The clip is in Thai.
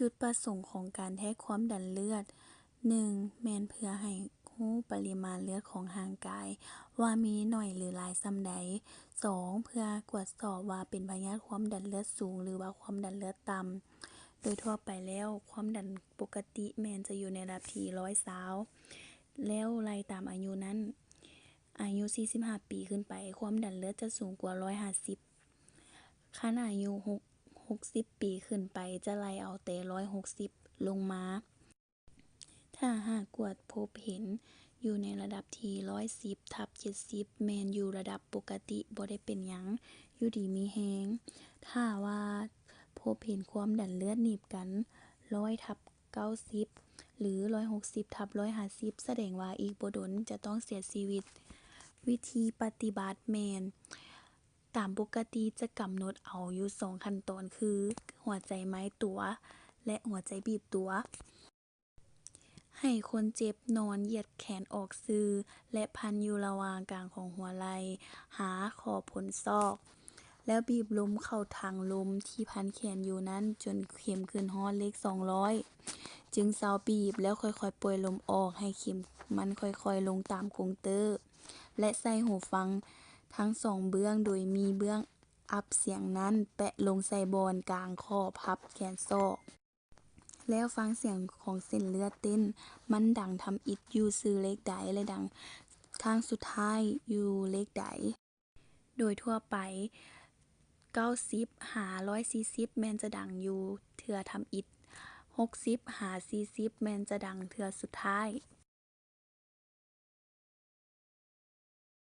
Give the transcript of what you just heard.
จุดประสงค์ของการแทกความดันเลือด 1. แม่นเพื่อให้รู้ปริมาณเลือดของร่างกายว่ามีน้อยหรือหลายส่ำใด 2. เพื่อกวดสอบว่าเป็นพยาธิความดันเลือดสูงหรือว่าความดันเลือดต่ำโดยทั่วไปแล้วความดันปกติแม่นจะอยู่ในระดับที่120แล้วไล่ตามอายุนั้นอายุ 45 ปีขึ้นไปความดันเลือดจะสูงกว่า150คันอายุ60 ปีขึ้นไปจะไล่เอาแต่160ลงมาถ้าหากกวดพบเห็นอยู่ในระดับที่110/70แม่นอยู่ระดับปกติบ่ได้เป็นหยังอยู่ดีมีแรงถ้าว่าพบเห็นความดันเลือดหนีบกัน100/90หรือ160/150แสดงว่าอีกบ่ดนจะต้องเสียชีวิตวิธีปฏิบัติแม่นตามปกติจะกำหนดเอาอยู่2ขั้นตอนคือหัวใจไม้ตัวและหัวใจบีบตัวให้คนเจ็บนอนเหยียดแขนออกซื่อและพันอยู่ระหว่างกลางของหัวไหล่หาขอบพ้นศอกแล้วบีบลมเข้าทางลมที่พันแขนอยู่นั้นจนเข็มขึ้นฮอดเลข200จึงเซาบีบแล้วค่อยๆปล่อยลมออกให้เข็มมันค่อยๆลงตามคงเตอร์และใส่หูฟังทั้ง2เบื้องโดยมีเบื้องอัพเสียงนั้นแปะลงใส่บอนกลางข้อพับแขนศอกแล้วฟังเสียงของเส้นเลือดเต้นมันดังทำอิฐอยู่ซื่อเลขใดและดังครั้งสุดท้ายอยู่เลขใดโดยทั่วไป90 หา 140แม่นจะดังอยู่เทื่อทำอิฐ60 หา 40แม่นจะดังเทื่อสุดท้าย